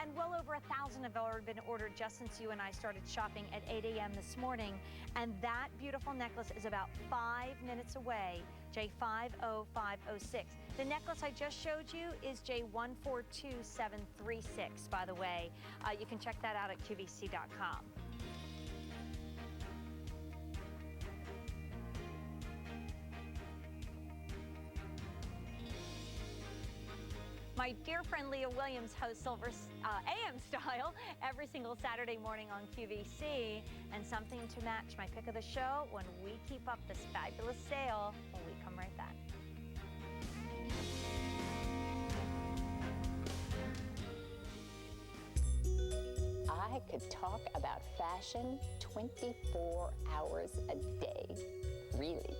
and well over 1,000 have already been ordered just since you and I started shopping at 8 a.m. this morning. And that beautiful necklace is about 5 minutes away, J50506. The necklace I just showed you is J142736, by the way. You can check that out at QVC.com. My dear friend Leah Williams hosts Silver AM Style every single Saturday morning on QVC. And something to match my pick of the show when we keep up this fabulous sale when we come right back.
I I could talk about fashion 24 hours a day. Really.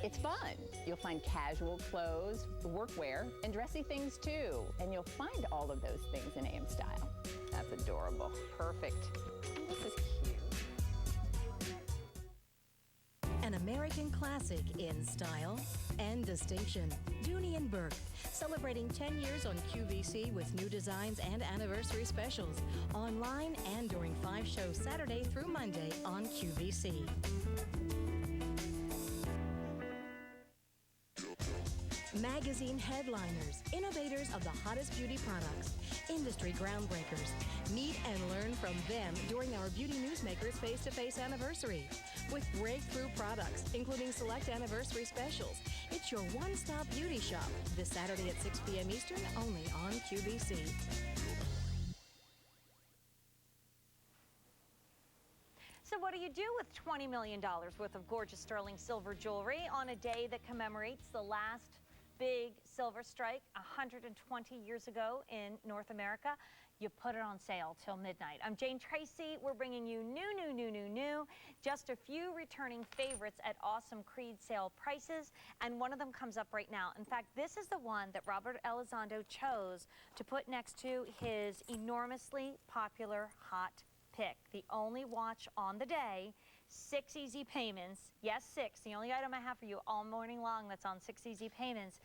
It's fun. You'll find casual clothes, workwear, and dressy things too. And you'll find all of those things in AM Style. That's adorable. Perfect. And this is cute.
An American classic in style and distinction. Dooney & Burke, celebrating 10 years on QVC with new designs and anniversary specials. Online and during 5 shows Saturday through Monday on QVC. Magazine headliners, innovators of the hottest beauty products, industry groundbreakers. Meet and learn from them during our Beauty Newsmakers face-to-face anniversary. With breakthrough products, including select anniversary specials. It's your one-stop beauty shop this Saturday at 6 p.m. Eastern, only on QVC.
So what do you do with $20 million worth of gorgeous sterling silver jewelry on a day that commemorates the last big silver strike 120 years ago in North America? You put it on sale till midnight. I'm Jane Tracy. We're bringing you new. Just a few returning favorites at awesome Creede sale prices, and one of them comes up right now. In fact, this is the one that Robert Elizondo chose to put next to his enormously popular hot pick. The only watch on the day, 6 easy payments. Yes, 6. The only item I have for you all morning long that's on 6 easy payments.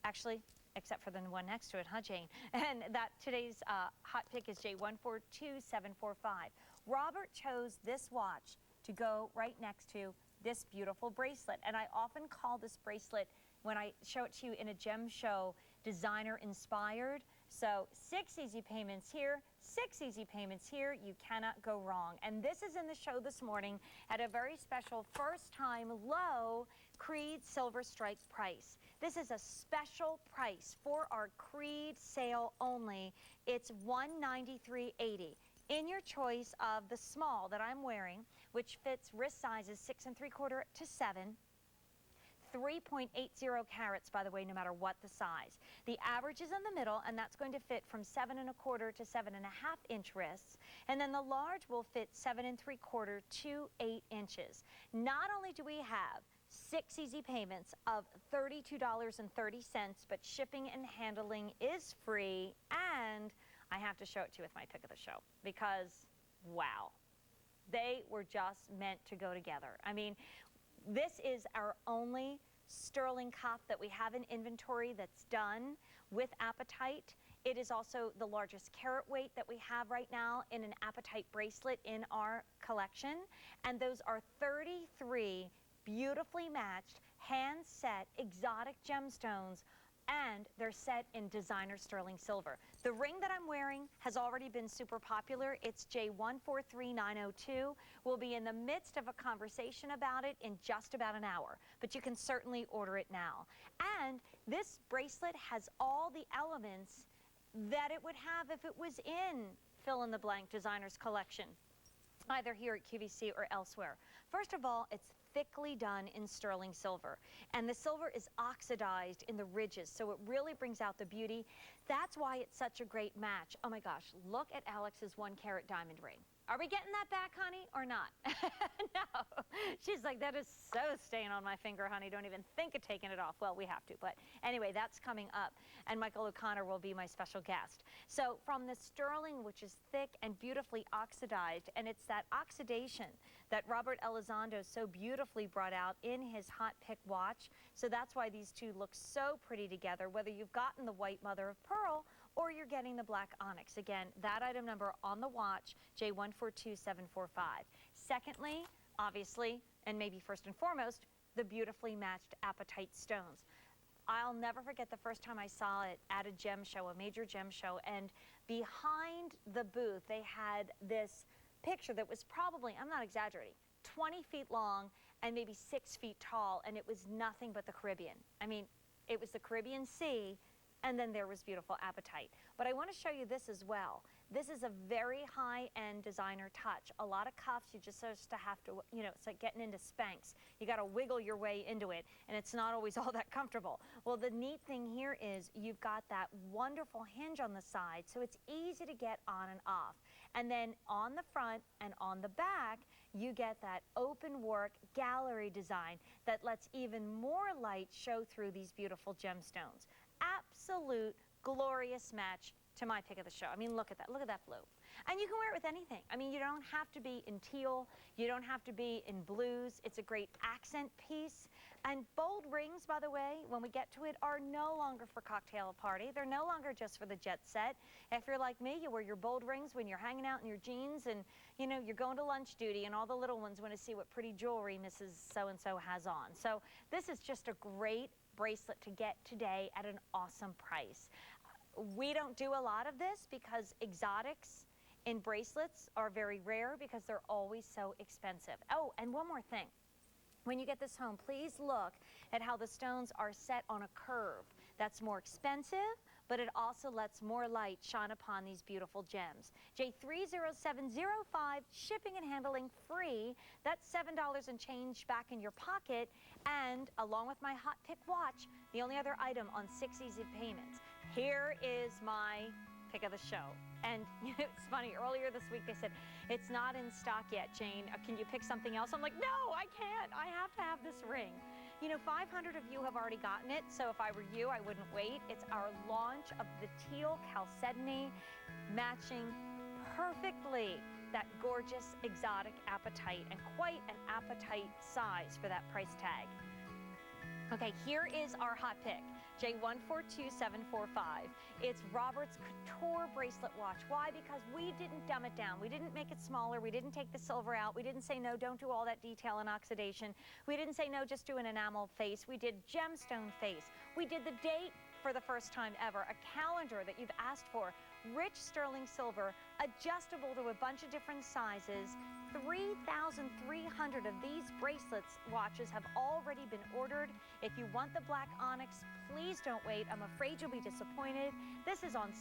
Actually, except for the one next to it, huh, Jane? And that today's hot pick is J142745. Robert chose this watch to go right next to this beautiful bracelet. And I often call this bracelet, when I show it to you in a gem show, designer inspired. So 6 easy payments here, 6 easy payments here. You cannot go wrong. And this is in the show this morning at a very special first-time low Creede Silver Strike price. This is a special price for our Creede sale only. It's $193.80 in your choice of the small that I'm wearing, which fits wrist sizes 6 3/4 to 7. 3.80 carats, by the way, no matter what the size. The average is in the middle, and that's going to fit from 7 1/4 to 7 1/2 inch wrists. And then the large will fit 7 3/4 to 8 inches. Not only do we have 6 easy payments of $32.30, but shipping and handling is free, and I have to show it to you with my pick of the show because, wow, they were just meant to go together. I mean, this is our only sterling cuff that we have in inventory that's done with apatite. It is also the largest carat weight that we have right now in an apatite bracelet in our collection. And those are 33 beautifully matched, hand-set, exotic gemstones, and they're set in designer sterling silver. The ring that I'm wearing has already been super popular. It's J143902. We'll be in the midst of a conversation about it in just about an hour, but you can certainly order it now. And this bracelet has all the elements that it would have if it was in fill-in-the-blank designer's collection, either here at QVC or elsewhere. First of all, it's thickly done in sterling silver, and the silver is oxidized in the ridges, so it really brings out the beauty. That's why it's such a great match. Oh my gosh, look at Alex's 1-carat diamond ring. Are we getting that back, honey, or not? No. She's like, that is so staying on my finger, honey. Don't even think of taking it off. Well, we have to, but anyway, that's coming up, and Michael O'Connor will be my special guest. So from the sterling, which is thick and beautifully oxidized, and it's that oxidation that Robert Elizondo so beautifully brought out in his hot pick watch. So that's why these two look so pretty together, whether you've gotten the white mother of pearl or you're getting the black onyx. Again, that item number on the watch, J142745. Secondly, obviously, and maybe first and foremost, the beautifully matched apatite stones. I'll never forget the first time I saw it at a gem show, a major gem show, and behind the booth they had this picture that was probably, I'm not exaggerating, 20 feet long and maybe 6 feet tall, and it was nothing but the Caribbean. I mean, it was the Caribbean Sea, and then there was beautiful apatite. But I want to show you this as well. This is a very high-end designer touch. A lot of cuffs, you just have to, you know, it's like getting into Spanx. You got to wiggle your way into it, and it's not always all that comfortable. Well, the neat thing here is you've got that wonderful hinge on the side, so it's easy to get on and off. And then on the front and on the back, you get that open work gallery design that lets even more light show through these beautiful gemstones. Absolute glorious match to my pick of the show. I mean, look at that blue. And you can wear it with anything. I mean, you don't have to be in teal, you don't have to be in blues. It's a great accent piece. And bold rings, by the way, when we get to it, are no longer for cocktail party. They're no longer just for the jet set. If you're like me, you wear your bold rings when you're hanging out in your jeans and, you know, you're going to lunch duty and all the little ones want to see what pretty jewelry Mrs. So-and-so has on. So this is just a great bracelet to get today at an awesome price. We don't do a lot of this because exotics in bracelets are very rare because they're always so expensive. Oh, and one more thing. When you get this home, please look at how the stones are set on a curve. That's more expensive, but it also lets more light shine upon these beautiful gems. J30705, shipping and handling free. That's $7 and change back in your pocket. And along with my hot pick watch, the only other item on 6 easy payments. Here is my pick of the show. And it's funny, earlier this week they said, it's not in stock yet, Jane. Can you pick something else? I'm like, no, I can't. I have to have this ring. You know, 500 of you have already gotten it, so if I were you, I wouldn't wait. It's our launch of the teal chalcedony, matching perfectly that gorgeous exotic apatite, and quite an apatite size for that price tag. Okay, here is our hot pick, J142745. It's Robert's Couture bracelet watch. Why? Because we didn't dumb it down. We didn't make it smaller. We didn't take the silver out. We didn't say, no, don't do all that detail and oxidation. We didn't say, no, just do an enamel face. We did gemstone face. We did the date for the first time ever, a calendar that you've asked for, rich sterling silver, adjustable to a bunch of different sizes. 3,300 of these bracelets watches have already been ordered. If you want the black onyx, please don't wait. I'm afraid you'll be disappointed. This is on